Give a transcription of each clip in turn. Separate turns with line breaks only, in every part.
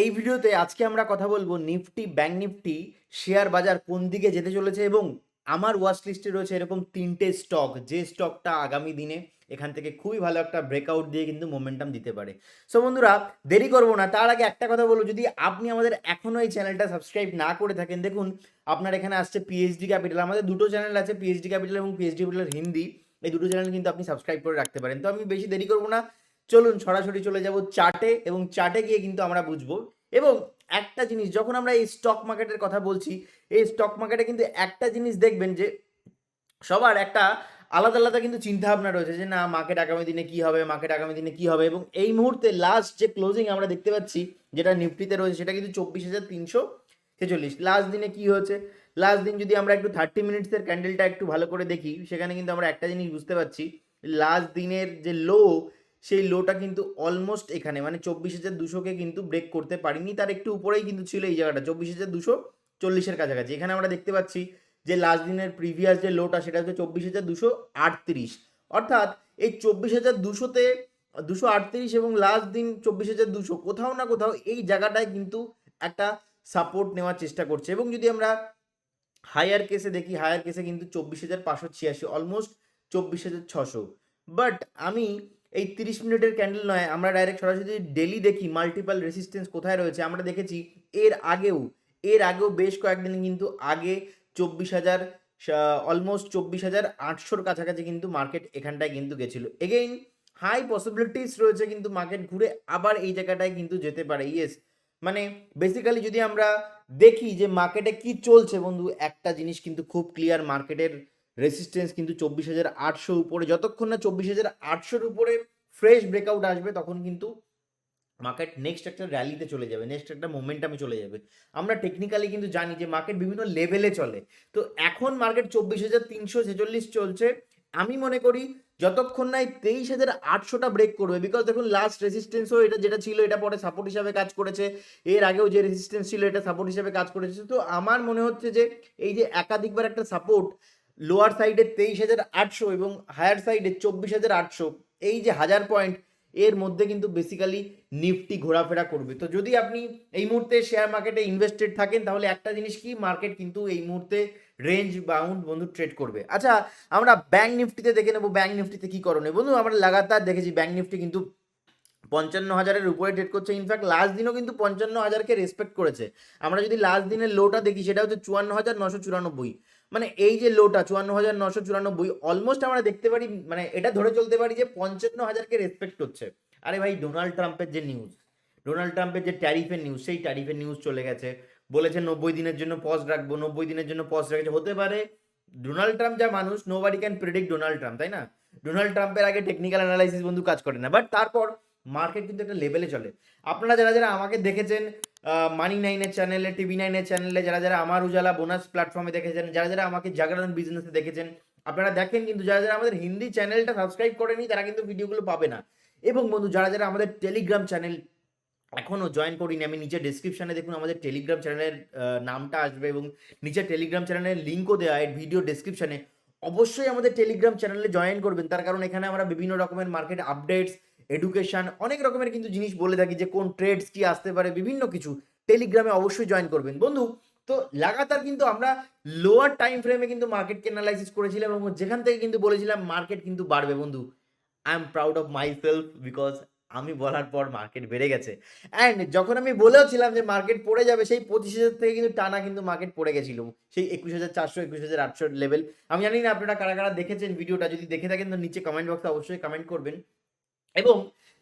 এই ভিডিওতে আজকে আমরা কথা বলবো নিফটি ব্যাংক নিফটি শেয়ার বাজার কোন দিকে যেতে চলেছে এবং আমার ওয়াচ লিস্টে রয়েছে এরকম তিনটে স্টক, যে স্টকটা আগামী দিনে এখান থেকে খুবই ভালো একটা ব্রেকআউট দিয়ে কিন্তু মোমেন্টাম দিতে পারে। সো বন্ধুরা, দেরি করবো না, তার আগে একটা কথা বলবো, যদি আপনি আমাদের এখনও এই চ্যানেলটা সাবস্ক্রাইব না করে থাকেন, দেখুন আপনার এখানে আসছে পিএইচডি ক্যাপিটাল। আমাদের দুটো চ্যানেল আছে, পিএইচডি ক্যাপিটাল এবং পিএইচডি ক্যাপিটাল হিন্দি। এই দুটো চ্যানেল কিন্তু আপনি সাবস্ক্রাইব করে রাখতে পারেন। তো আমি বেশি দেরি করবো না, চলুন সরাসরি চলে যাব চার্টে এবং চার্টে গিয়ে কিন্তু আমরা বুঝবো। এবং একটা জিনিস, যখন আমরা এই স্টক মার্কেটের কথা বলছি, এই স্টক মার্কেটে কিন্তু একটা জিনিস দেখবেন যে সবার একটা আলাদা আলাদা কিন্তু চিন্তা ভাবনা রয়েছে যে না, মার্কেট আগামী দিনে কি হবে, মার্কেট আগামী দিনে কি হবে। এবং এই মুহূর্তে লাস্ট যে ক্লোজিং আমরা দেখতে পাচ্ছি যেটা নিফটিতে রয়েছে, সেটা কিন্তু 24,346। লাস্ট দিনে কি হয়েছে, লাস্ট দিন যদি আমরা একটু 30 মিনিটসের ক্যান্ডেলটা একটু ভালো করে দেখি, সেখানে কিন্তু আমরা একটা জিনিস বুঝতে পারছি, লাস্ট দিনের যে লো, সেই লোটা কিন্তু অলমোস্ট এখানে মানে 24,200কে কিন্তু ব্রেক করতে পারিনি, তার একটু উপরেই কিন্তু ছিল এই জায়গাটা 24,240-এর কাছাকাছি। এখানে আমরা দেখতে পাচ্ছি যে লাস্ট দিনের প্রিভিয়াস যে লোটা, সেটা হচ্ছে 24,238। অর্থাৎ এই 24,200তে 238 এবং লাস্ট দিন 24,200, কোথাও না কোথাও এই জায়গাটায় কিন্তু একটা সাপোর্ট নেওয়ার চেষ্টা করছে। এবং যদি আমরা হায়ার কেসে দেখি, হায়ার কেসে কিন্তু 24,586, অলমোস্ট 24,600। বাট আমি এই 30 মিনিটের ক্যান্ডেল নয়, আমরা ডাইরেক্ট সরাসরি ডেলি দেখি মাল্টিপাল রেসিস্টেন্স কোথায় রয়েছে। আমরা দেখেছি এর আগেও এর আগেও বেশ কয়েকদিন কিন্তু আগে 24,000, অলমোস্ট 24,800-র কাছাকাছি কিন্তু মার্কেট এখানটায় কিন্তু গেছিলো। এগেইন হাই পসিবিলিটিস রয়েছে কিন্তু মার্কেট ঘুরে আবার এই জায়গাটায় কিন্তু যেতে পারে। ইয়েস, মানে বেসিক্যালি যদি আমরা দেখি যে মার্কেটে কি চলছে বন্ধু, একটা জিনিস কিন্তু খুব ক্লিয়ার, মার্কেটের রেসিস্টেন্স কিন্তু 24,800 উপরে। যতক্ষণ না 24,800-র উপরে ফ্রেশ ব্রেকআউট আসবে, তখন কিন্তু মার্কেট নেক্সট একটা র্যালিতে চলে যাবে, নেক্সট একটা মোমেন্টামে চলে যাবে। আমরা টেকনিক্যালি কিন্তু জানি যে মার্কেট বিভিন্ন লেভেলে চলে। তো এখন মার্কেট 24,346 চলছে। আমি মনে করি যতক্ষণ না এই 23,800টা ব্রেক করবে, বিকজ দেখুন লাস্ট রেসিস্টেন্সও এটা যেটা ছিল, এটা পরে সাপোর্ট হিসাবে কাজ করেছে। এর আগেও যে রেসিস্টেন্স ছিল, এটা সাপোর্ট হিসাবে কাজ করেছে। তো আমার মনে হচ্ছে যে এই যে একাধিকবার একটা সাপোর্ট, লোয়ার সাইডে 23,800 এবং হায়ার সাইডে 24,800, এই যে 1000 পয়েন্ট, এর মধ্যে কিন্তু বেসিক্যালি নিফটি ঘোরাফেরা করবে। তো যদি আপনি এই মুহূর্তে শেয়ার মার্কেটে ইনভেস্টেড থাকেন, তাহলে একটা জিনিস কি, মার্কেট কিন্তু এই মুহূর্তে রেঞ্জ বাউন্ড বন্ধু ট্রেড করবে। আচ্ছা, আমরা ব্যাংক নিফটিতে দেখে নেবো ব্যাংক নিফটিতে কি করণীয়। বন্ধু আমরা লাগাতার দেখেছি ব্যাংক নিফটি কিন্তু 55,000-এর উপরে ট্রেড করছে। ইনফ্যাক্ট লাস্ট দিনও কিন্তু 55,000-কে রেসপেক্ট করেছে। আমরা যদি লাস্ট দিনের লোটা দেখি, সেটা হচ্ছে 54,994। মানে এই যে লোটা 54,994, অলমোস্ট আমরা দেখতে পারি, মানে এটা ধরে চলতে পারি যে 55,000-কে রেসপেক্ট করছে। আরে ভাই, ডোনাল্ড ট্রাম্পের যে নিউজ, ডোনাল্ড ট্রাম্পের যে ট্যারিফের নিউজ, সেই ট্যারিফের নিউজ চলে গেছে। বলেছে 90 দিনের জন্য পজ রাখবো, 90 দিনের জন্য পজ রেখেছে। হতে পারে, ডোনাল্ড ট্রাম্প যা মানুষ, nobody can predict Donald Trump, তাই না? ডোনাল্ড ট্রাম্পের আগে টেকনিক্যাল অ্যানালাইসিস বন্ধু কাজ করে না। বাট তারপর মার্কেট কিন্তু একটা লেভেলে চলে। আপনারা যারা যারা আমাকে দেখেছেন মানি নাইনের চ্যানেলে, টিভি নাইনের চ্যানেলে, যারা যারা আমার উজালা বোনাস প্ল্যাটফর্মে দেখেছেন, যারা যারা আমাকে জাগরণ বিজনেসে দেখেছেন, আপনারা দেখেন। কিন্তু যারা যারা আমাদের হিন্দি চ্যানেলটা সাবস্ক্রাইব করেনি, তারা কিন্তু ভিডিওগুলো পাবে না। এবং বন্ধু যারা যারা আমাদের টেলিগ্রাম চ্যানেল এখনও জয়েন করিনি, আমি নিচে ডিসক্রিপশানে দেখুন আমাদের টেলিগ্রাম চ্যানেলের নামটা আসবে এবং নিচে টেলিগ্রাম চ্যানেলের লিঙ্কও দেওয়া হয় ভিডিও ডিসক্রিপশানে। অবশ্যই আমাদের টেলিগ্রাম চ্যানেলে জয়েন করবেন, তার কারণ এখানে আমরা বিভিন্ন রকমের মার্কেট আপডেটস, এডুকেশন, অনেক রকমের কিন্তু জিনিস বলে থাকি, যে কোন ট্রেডস কি আসতে পারে, বিভিন্ন কিছু। টেলিগ্রামে অবশ্যই জয়েন করবেন বন্ধু। তো লাগাতার কিন্তু আমরা লোয়ার টাইম ফ্রেমে কিন্তু মার্কেটকে অ্যানালাইসিস করেছিলাম এবং যেখান থেকে কিন্তু বলেছিলাম মার্কেট কিন্তু বাড়বে বন্ধু। I am proud of my self, because আমি বলার পর মার্কেট বেড়ে গেছে। অ্যান্ড যখন আমি বলেওছিলাম যে মার্কেট পড়ে যাবে, সেই 25,000 থেকে কিন্তু টানা কিন্তু মার্কেট পড়ে গেছিল, সেই 21,400, 21,800 লেভেল। আমি জানি না আপনারা কারা কারা দেখেছেন ভিডিওটা, যদি দেখে থাকেন তো নিচে কমেন্ট বক্সে অবশ্যই কমেন্ট করবেন। এবং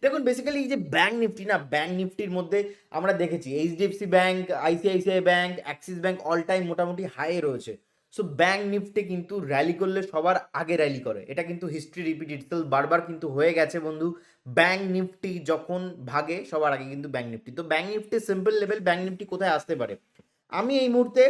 দেখুন বেসিক্যালি এই যে ব্যাংক নিফটি, না ব্যাংক নিফটির মধ্যে আমরা দেখেছি HDFC bank, ICICI bank, Axis bank all time মোটামুটি হাই রয়েছে। সো ব্যাংক নিফটি কিন্তু র্যালি করলে সবার আগে র্যালি করে, এটা কিন্তু হিস্ট্রি রিপিট ইটসেলফ, বারবার কিন্তু হয়ে গেছে বন্ধু। ব্যাংক নিফটি যখন ভাগে, সবার আগে কিন্তু ব্যাংক নিফটি। তো bank Nifty simple level, bank Nifty কোথায় আসতে পারে, আমি এই মুহূর্তে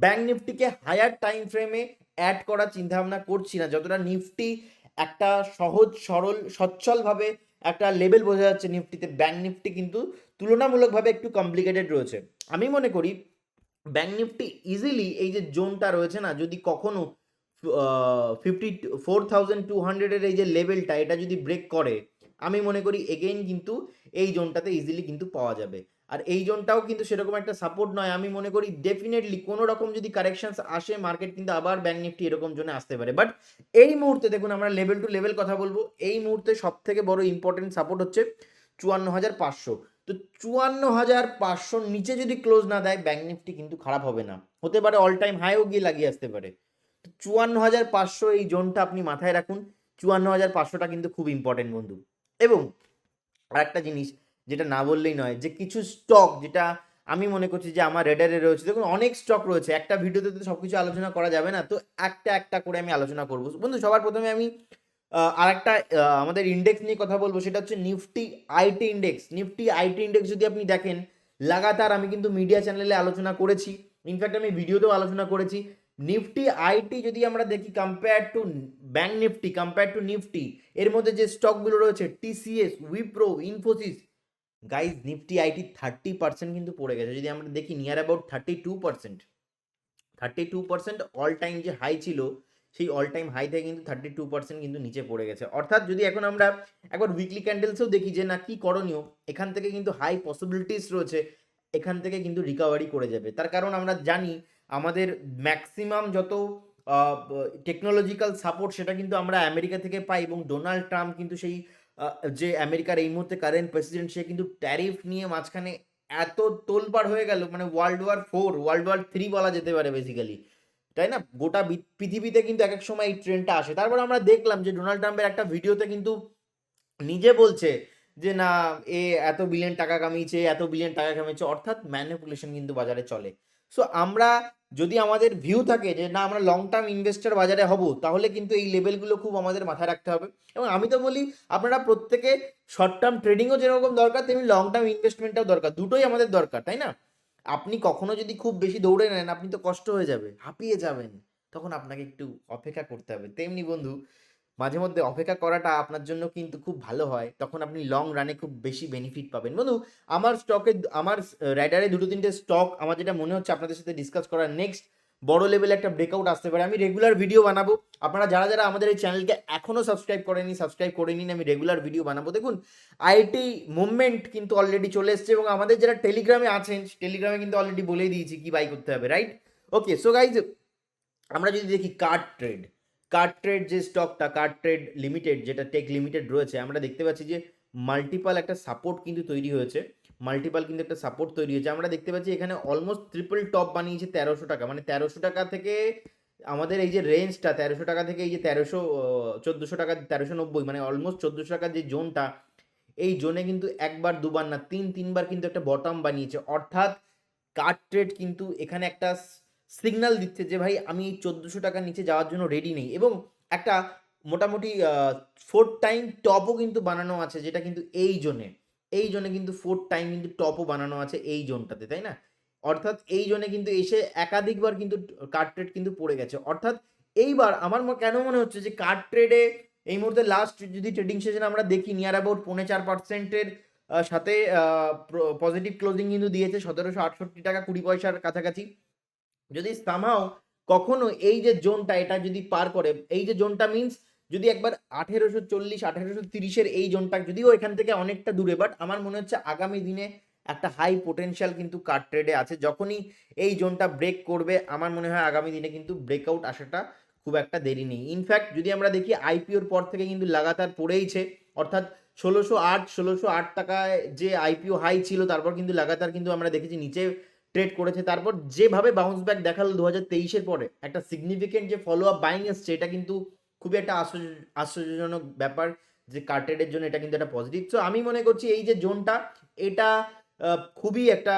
ব্যাংক নিফটিকে হায়ার টাইম ফ্রেমে অ্যাড করার চিন্তাভাবনা করছি না। যতটা নিফটি একটা সহজ সরল সচ্ছলভাবে একটা লেভেল বোঝা যাচ্ছে নিফটিতে, ব্যাংক নিফটি কিন্তু তুলনামূলকভাবে একটু কমপ্লিকেটেড রয়েছে। আমি মনে করি ব্যাংক নিফটি ইজিলি এই যে জোনটা রয়েছে না, যদি কখনো 54,200-এর এই যে লেভেলটা, এটা যদি ব্রেক করে, আমি মনে করি এগেইন কিন্তু এই জোনটাতে ইজিলি কিন্তু পাওয়া যাবে। আর এই জোনটাও কিন্তু সেরকম একটা সাপোর্ট নয়। আমি মনে করি ডেফিনেটলি কোনো রকম যদি কারেকশনস আসে মার্কেট কিন্তু আবার ব্যাঙ্ক নিফটি এরকম জোনে আসতে পারে। বাট এই মুহূর্তে দেখুন আমরা লেভেল টু লেভেল কথা বলবো, এই মুহূর্তে সব থেকে বড় ইম্পর্টেন্ট সাপোর্ট হচ্ছে ৫৪,৫০০। তো ৫৪,৫০০ নিচে যদি ক্লোজ না দেয় ব্যাঙ্ক নিফটি কিন্তু খারাপ হবে না, হতে পারে অল টাইম হাইও গিয়ে লাগিয়ে আসতে পারে। তো ৫৪,৫০০ এই জোনটা আপনি মাথায় রাখুন। ৫৪,৫০০টা কিন্তু খুব ইম্পর্টেন্ট বন্ধু। এবং আরেকটা জিনিস যেটা না বললেই নয়, যে কিছু স্টক যেটা আমি মনে করছি যে আমার রেডারে রয়েছে, দেখুন অনেক স্টক রয়েছে, একটা ভিডিওতে তো সব কিছু আলোচনা করা যাবে না, তো একটা একটা করে আমি আলোচনা করবো বন্ধু। সবার প্রথমে আমি আরেকটা আমাদের ইন্ডেক্স নিয়ে কথা বলবো, সেটা হচ্ছে Nifty IT index. Nifty IT index যদি আপনি দেখেন, লাগাতার আমি কিন্তু মিডিয়া চ্যানেলে আলোচনা করেছি, ইনফ্যাক্ট আমি ভিডিওতেও আলোচনা করেছি। নিফটি আইটি যদি আমরা দেখি compare to bank Nifty, compare to Nifty, এর মধ্যে যে স্টকগুলো রয়েছে TCS, Wipro, Infosys, guys Nifty IT 30% কিন্তু পড়ে গেছে। যদি আমরা দেখি নিয়ার অ্যাবাউট 32%, 32% অল টাইম যে হাই ছিল, সেই অল টাইম হাই থেকে কিন্তু 32% কিন্তু নিচে পড়ে গেছে। অর্থাৎ যদি এখন আমরা একবার উইকলি ক্যান্ডেলসেও দেখি যে না কি করণীয়, এখান থেকে কিন্তু হাই পসিবিলিটিস রয়েছে, এখান থেকে কিন্তু রিকভারি করে যাবে। তার কারণ আমরা জানি আমাদের ম্যাক্সিমাম যত টেকনোলজিক্যাল সাপোর্ট সেটা কিন্তু আমরা আমেরিকা থেকে পাই, এবং ডোনাল্ড ট্রাম্প কিন্তু সেই যে আমেরিকার এই মুহূর্তে কারেন্ট প্রেসিডেন্ট, সে কিন্তু ট্যারিফ নিয়ে মাঝখানে এত তোলপাড় হয়ে গেল, মানে ওয়ার্ল্ড ওয়ার 4, ওয়ার্ল্ড ওয়ার 3 বলা যেতে পারে বেসিক্যালি, তাই না? গোটা পৃথিবীতে কিন্তু এক এক সময় এই ট্রেন্ডটা আসে। তারপর আমরা দেখলাম যে ডোনাল্ড ট্রাম্পের একটা ভিডিওতে কিন্তু নিজে বলছে যে না, এ এত বিলিয়ন টাকা কামিয়েছে, এত বিলিয়ন টাকা কামিয়েছে, অর্থাৎ ম্যানিপুলেশন কিন্তু বাজারে চলে। সো আমরা যদি আমাদের ভিউ থাকে যে না আমরা লং টার্ম ইনভেস্টর বাজারে হব, তাহলে কিন্তু এই লেভেলগুলো খুব আমাদের মাথায় রাখতে হবে। এবং আমি তো বলি আপনারা প্রত্যেকে শর্ট টার্ম ট্রেডিংও যেরকম দরকার, তেমনি লং টার্ম ইনভেস্টমেন্টটাও দরকার, দুটোই আমাদের দরকার, তাই না? আপনি কখনো যদি খুব বেশি দৌড়ে নেন, আপনি তো কষ্ট হয়ে যাবে, হাঁপিয়ে যাবেন, তখন আপনাকে একটু অপেক্ষা করতে হবে। তেমনি বন্ধু, মাঝে মধ্যে অপেক্ষা করাটা আপনার জন্য কিন্তু খুব ভালো হয়, তখন আপনি লং রানে খুব বেশি বেনিফিট পাবেন বন্ধু। আমার স্টকে, আমার রাইডারে দুটো তিনটে স্টক আমার যেটা মনে হচ্ছে আপনাদের সাথে ডিসকাস করার, নেক্সট বড় লেভেলে একটা ব্রেকআউট আসতে পারে। আমি রেগুলার ভিডিও বানাবো, আপনারা যারা যারা আমাদের এই চ্যানেলকে এখনও সাবস্ক্রাইব করেনি, সাবস্ক্রাইব করে নিন, আমি রেগুলার ভিডিও বানাবো। দেখুন আইটি মুভমেন্ট কিন্তু অলরেডি চলে এসছে, এবং আমাদের যারা টেলিগ্রামে আছেন, টেলিগ্রামে কিন্তু অলরেডি বলেই দিয়েছি কি বাই করতে হবে, রাইট? ওকে, সো গাইজ আমরা যদি দেখি কার্ড ট্রেড যে স্টকটা, কার্ড ট্রেড লিমিটেড, যেটা টেক লিমিটেড রয়েছে, আমরা দেখতে পাচ্ছি যে মাল্টিপাল একটা সাপোর্ট কিন্তু তৈরি হয়েছে, মাল্টিপাল কিন্তু একটা সাপোর্ট তৈরি হয়েছে। আমরা দেখতে পাচ্ছি এখানে অলমোস্ট ট্রিপল টপ বানিয়েছে ১৩০০ টাকা, মানে ১৩০০ টাকা থেকে আমাদের এই যে রেঞ্জটা, ১৩০০ টাকা থেকে এই যে ১৪০০ টাকা, ১৩৯০, মানে অলমোস্ট ১৪০০ টাকার যে জোনটা, এই জোনে কিন্তু একবার দুবার না তিনবার কিন্তু একটা বটম বানিয়েছে। অর্থাৎ কার্ড ট্রেড কিন্তু এখানে একটা সিগন্যাল দিচ্ছে যে ভাই আমি এই ১৪০০ টাকার নিচে যাওয়ার জন্য রেডি নেই, এবং একটা মোটামুটি 4 টাইম টপও কিন্তু বানানো আছে, যেটা কিন্তু এই জোনে কিন্তু 4 টাইম কিন্তু টপও বানানো আছে এই জোনটাতে, তাই না? অর্থাৎ এই জোনে কিন্তু এসে একাধিকবার কিন্তু কার্ড ট্রেড কিন্তু পড়ে গেছে। অর্থাৎ এইবার আমার কেন মনে হচ্ছে যে কার্ড ট্রেডে এই মুহূর্তে লাস্ট যদি ট্রেডিং সেশন আমরা দেখি, নিয়ার অ্যাবাউট 4.5%-এর সাথে পজিটিভ ক্লোজিং কিন্তু দিয়েছে ১৭৬৮ টাকা ২০ পয়সার কাছাকাছি। যদি সামহাও কখনো এই যে জোনটা, এটা যদি পার করে, এই যে জোনটা মিন্স যদি একবার ১৮৪০, ১৮৩০-এর এই জোনটা, যদিও এখান থেকে অনেকটা দূরে, বাট আমার মনে হচ্ছে আগামী দিনে একটা হাই পোটেনশিয়াল কিন্তু কার্ড ট্রেডে আছে। যখনই এই জোনটা ব্রেক করবে, আমার মনে হয় আগামী দিনে কিন্তু ব্রেকআউট আসাটা খুব একটা দেরি নেই। ইনফ্যাক্ট যদি আমরা দেখি আইপিওর পর থেকে কিন্তু লাগাতার পড়েইছে, অর্থাৎ ১৬০৮ যে আইপিও হাই ছিল, তারপর কিন্তু লাগাতার কিন্তু আমরা দেখেছি নিচে ট্রেড করেছে। তারপর যেভাবে বাউন্স ব্যাক দেখালো ২০২৩-এর পরে, একটা সিগনিফিকেন্ট যে ফলো আপ বাইং এসছে, এটা কিন্তু খুবই একটা আশ্চর্যজনক ব্যাপার, যে কার্টেডের জন্য এটা কিন্তু একটা পজিটিভ। সো আমি মনে করছি এই যে জোনটা, এটা খুবই একটা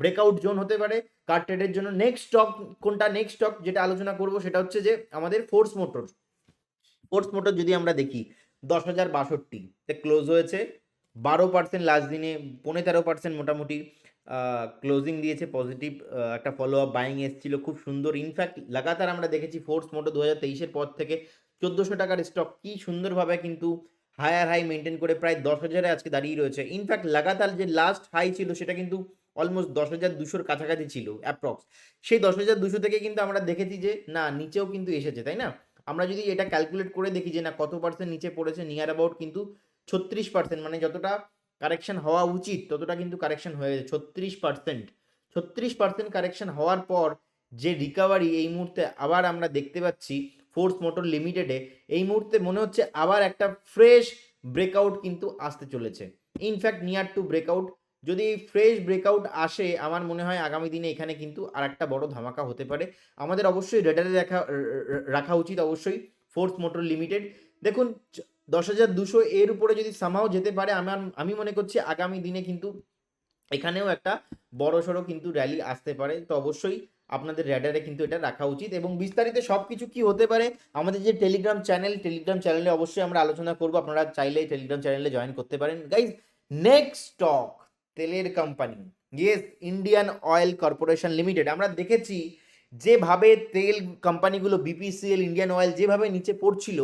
ব্রেকআউট জোন হতে পারে কার্টেডের জন্য। নেক্সট স্টক কোনটা? নেক্সট স্টক যেটা আলোচনা করব সেটা হচ্ছে যে আমাদের ফোর্স মোটর যদি আমরা দেখি ১০,০৬২ ক্লোজ হয়েছে, ১২% লাস্ট দিনে, ১৫-১৩% মোটামুটি ক্লোজিং দিয়েছে, পজিটিভ একটা ফলো আপ বাইং এসেছিল, খুব সুন্দর। ইনফ্যাক্ট লাগাতার আমরা দেখেছি ফোর্স মোটর ২০২৩-এর পর থেকে ১৪০০ টাকার স্টক কি সুন্দরভাবে কিন্তু হায়ার হাই মেনটেন করে প্রায় ১০,০০০-এ আজকে দাঁড়িয়ে রয়েছে। ইনফ্যাক্ট লাগাতার যে লাস্ট হাই ছিল সেটা কিন্তু অলমোস্ট ১০,২০০-র কাছাকাছি ছিল অ্যাপ্রক্স। সেই ১০,২০০ থেকে কিন্তু আমরা দেখেছি যে না নিচেও কিন্তু এসেছে, তাই না? আমরা যদি এটা ক্যালকুলেট করে দেখি যে না কত পার্সেন্ট নিচে পড়েছে, নিয়ার অ্যাবাউট কিন্তু ৩৬%, মানে যতটা কারেকশন হওয়া উচিত ততটা কিন্তু কারেকশন হয়ে গেছে 36% কারেকশন হওয়ার পর যে রিকভারি এই মুহূর্তে আবার আমরা দেখতে পাচ্ছি ফোর্স মোটর লিমিটেডে, এই মুহূর্তে মনে হচ্ছে আবার একটা ফ্রেশ ব্রেকআউট কিন্তু আসতে চলেছে, ইনফ্যাক্ট নিয়ার টু ব্রেকআউট। যদি ফ্রেশ ব্রেকআউট আসে আমার মনে হয় আগামী দিনে এখানে কিন্তু আর একটা বড় ধামাকা হতে পারে। আমাদের অবশ্যই রেডারে রাখা উচিত অবশ্যই ফোর্স মোটর লিমিটেড। দেখুন 10,200 এর উপরে যদি সামহাও যেতে পারে আমি মনে করছি আগামী দিনে কিন্তু এখানেও একটা বড়সড় কিন্তু র্যালি আসতে পারে। তো অবশ্যই আপনাদের র্যাডারে কিন্তু এটা রাখা উচিত। এবং বিস্তারিত সব কিছু কি হতে পারে আমাদের যে টেলিগ্রাম চ্যানেলে অবশ্যই আমরা আলোচনা করব, আপনারা চাইলে টেলিগ্রাম চ্যানেলে জয়েন করতে পারেন। গাইজ, নেক্সট স্টক তেলের company, yes, Indian oil corporation limited. আমরা দেখেছি যেভাবে তেল কোম্পানিগুলো বিপিসিএল, ইন্ডিয়ান অয়েল যেভাবে নিচে পড়ছিল,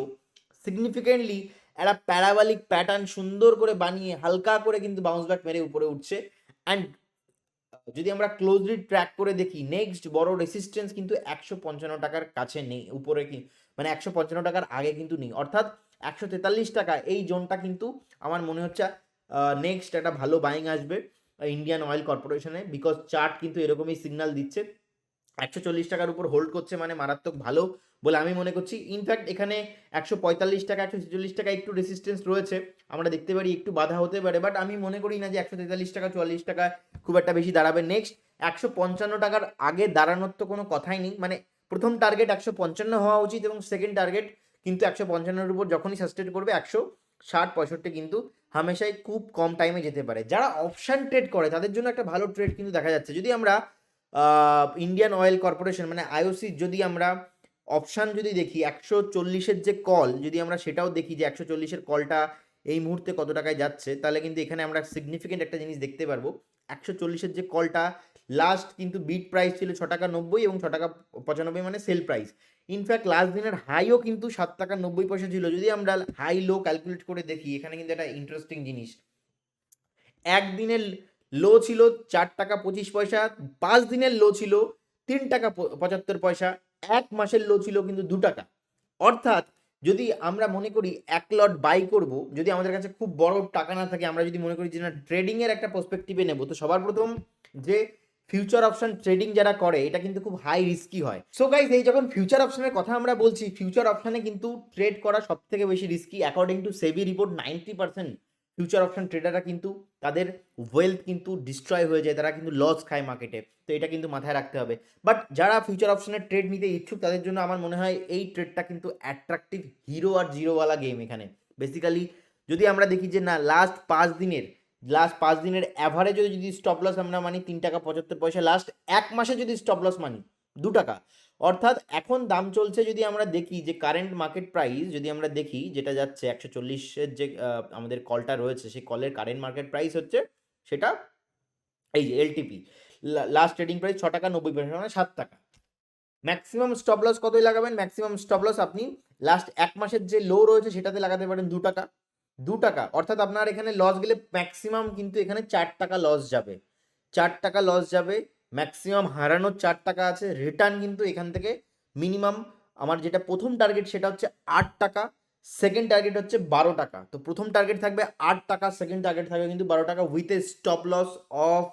সিগনিফিকেন্টলি একটা প্যারাবালিক প্যাটার্ন সুন্দর করে বানিয়ে হালকা করে কিন্তু বাউন্স ব্যাক মেরে উপরে উঠছে। অ্যান্ড যদি আমরা ক্লোজলি ট্র্যাক করে দেখি নেক্সট বড় রেসিস্টেন্স কিন্তু 155 টাকার কাছে নেই, উপরে কি মানে 155 টাকার আগে কিন্তু নেই, অর্থাৎ 143 টাকা এই জোনটা কিন্তু আমার মনে হচ্ছে নেক্সট একটা ভালো বাইং আসবে ইন্ডিয়ান অয়েল কর্পোরেশনে, বিকজ চার্ট কিন্তু এরকমই সিগন্যাল দিচ্ছে। 140 টাকার উপর হোল্ড করছে মানে মারাত্মক ভালো বলে আমি মনে করছি। ইনফ্যাক্ট এখানে 145 টাকা 146 টাকা একটু রেসিস্টেন্স রয়েছে, আমরা দেখতে পারি একটু বাধা হতে পারে, বাট আমি মনে করি না যে 143 টাকা 44 টাকা খুব একটা বেশি দাঁড়াবে। নেক্সট 155 টাকার আগে দাঁড়ানোর তো কোনো কথাই নেই, মানে প্রথম টার্গেট 155 হওয়া উচিত এবং সেকেন্ড টার্গেট কিন্তু 155-এর উপর যখনই সাস্টেন করবে 160-65 কিন্তু হামেশাই খুব কম টাইমে যেতে পারে। যারা অপশান ট্রেড করে তাদের জন্য একটা ভালো ট্রেড কিন্তু দেখা যাচ্ছে। যদি আমরা ইন্ডিয়ান অয়েল কর্পোরেশন মানে আইওসি যদি আমরা অপশান যদি দেখি 140-এর যে কল যদি আমরা সেটাও দেখি যে 140-এর কলটা এই মুহূর্তে কত টাকায় যাচ্ছে, তাহলে কিন্তু এখানে আমরা সিগনিফিকেন্ট একটা জিনিস দেখতে পারবো। 140-এর যে কলটা লাস্ট কিন্তু বিট প্রাইস ছিল 6 টাকা 90 এবং 6 টাকা 95 মানে সেল প্রাইস। ইনফ্যাক্ট লাস্ট দিনের হাইও কিন্তু 7 টাকা 90 পয়সা ছিল। যদি আমরা হাই লো ক্যালকুলেট করে দেখি এখানে কিন্তু একটা ইন্টারেস্টিং জিনিস, একদিনের লো ছিল 4 টাকা 25 পয়সা, 5 দিনের লো ছিল 3 টাকা 75 পয়সা, এক মাসের লো ছিল কিন্তু 2 টাকা। অর্থাৎ যদি আমরা মনে করি এক লট বাই করব, যদি আমাদের কাছে খুব বড় টাকা না থাকে, আমরা যদি মনে করি যে না ট্রেডিংয়ের একটা পার্সপেক্টিভে নেব, তো সবার প্রথম যে ফিউচার অপশন ট্রেডিং যারা করে এটা কিন্তু খুব হাই রিস্কি হয়। সো গাইজ, এই যখন ফিউচার অপশনের কথা আমরা বলছি, ফিউচার অপশনে কিন্তু ট্রেড করা সব থেকে বেশি risky. According to SEBI report 90% future option ট্রেডাররা কিন্তু তাদের ওয়েলথ কিন্তু ডিস্ট্রয় হয়ে যায়, তারা কিন্তু লস খায় মার্কেটে। তো এটা কিন্তু মাথায় রাখতে হবে। বাট যারা ফিউচার অপশনের ট্রেড নিতে ইচ্ছুক তাদের জন্য আমার মনে হয় এই ট্রেডটা কিন্তু অ্যাট্রাকটিভ, হিরো আর জিরোওয়ালা গেম এখানে। বেসিক্যালি যদি আমরা দেখি যে না লাস্ট 5 দিনের অ্যাভারেজে যদি স্টপ লস আমরা মানি 3 টাকা 75 পয়সা, লাস্ট এক মাসে যদি স্টপ লস মানি 2 টাকা, অর্থাৎ এখন দাম চলছে যদি আমরা দেখি যে কারেন্ট মার্কেট প্রাইস যদি আমরা দেখি যেটা যাচ্ছে 140-এর যে আমাদের কলটা রয়েছে সেই কলের কারেন্ট মার্কেট প্রাইস হচ্ছে সেটা এই যে এলটিপি লাস্ট ট্রেডিং প্রাইস 6 টাকা 90 পয়সা মানে 7 টাকা। ম্যাক্সিমাম স্টপ লস কতই লাগাবেন? ম্যাক্সিমাম স্টপ লস আপনি লাস্ট এক মাসের যে লো রয়েছে সেটাতে লাগাতে পারেন 2 টাকা। 2 টাকা অর্থাৎ আপনার এখানে লস গেলে ম্যাক্সিমাম কিন্তু এখানে 4 টাকা লস যাবে। 4 টাকা লস যাবে, ম্যাক্সিমাম হারানোর 4 টাকা আছে। রিটার্ন কিন্তু এখান থেকে মিনিমাম আমার যেটা প্রথম টার্গেট সেটা হচ্ছে 8 টাকা, সেকেন্ড টার্গেট হচ্ছে 12 টাকা। তো প্রথম টার্গেট থাকবে 8 টাকা, সেকেন্ড টার্গেট থাকবে কিন্তু 12 টাকা with a stop loss of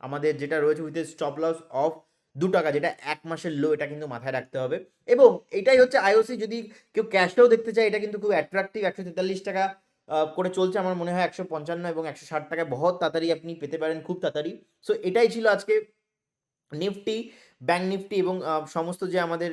আমাদের যেটা রয়েছে with a stop loss of 2 টাকা, যেটা এক মাসের লো, এটা কিন্তু মাথায় রাখতে হবে। এবং এটাই হচ্ছে আইওসি। যদি কেউ ক্যাশটাও দেখতে চায় এটা কিন্তু খুব অ্যাট্রাকটিভ। 143 টাকা করে চলছে, আমার মনে হয় 155 এবং 160 টাকায় বহুত তাড়াতাড়ি আপনি পেতে পারেন, খুব তাড়াতাড়ি। সো এটাই ছিল আজকে নিফটি, ব্যাঙ্ক নিফটি এবং সমস্ত যে আমাদের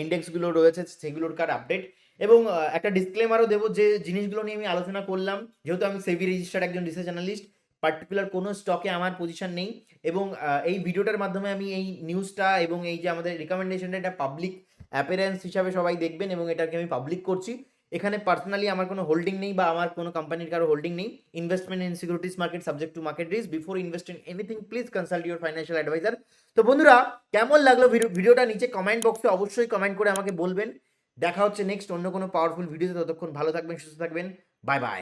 ইন্ডেক্সগুলো রয়েছে সেগুলোর কার আপডেট। এবং একটা ডিসক্লেমারও দেবো যে জিনিসগুলো নিয়ে আমি আলোচনা করলাম, যেহেতু আমি সেবি রেজিস্টার্ড একজন রিসার্চ অ্যানালিস্ট, পার্টিকুলার কোনো স্টকে আমার পজিশন নেই। এবং এই ভিডিওটার মাধ্যমে আমি এই নিউজটা এবং এই যে আমাদের রিকমেন্ডেশনটা এটা পাবলিক অ্যাপিয়ারেন্স হিসাবে সবাই দেখবেন এবং এটাকে আমি পাবলিক করছি। এখানে পার্সোনালি আমার কোনো হোল্ডিং নেই বা আমার কোনো কোম্পানির কারো হোল্ডিং নেই। Investment in securities market subject to market risk, before investing anything please consult your financial advisor. তো বন্ধুরা, কেমন লাগলো ভিডিওটা নিচে কমেন্ট বক্সে অবশ্যই কমেন্ট করে আমাকে বলবেন। দেখা হচ্ছে নেক্সট অন্য কোনো পাওয়ারফুল ভিডিওতে। ততক্ষণ ভালো থাকবেন, সুস্থ থাকবেন, বাই বাই।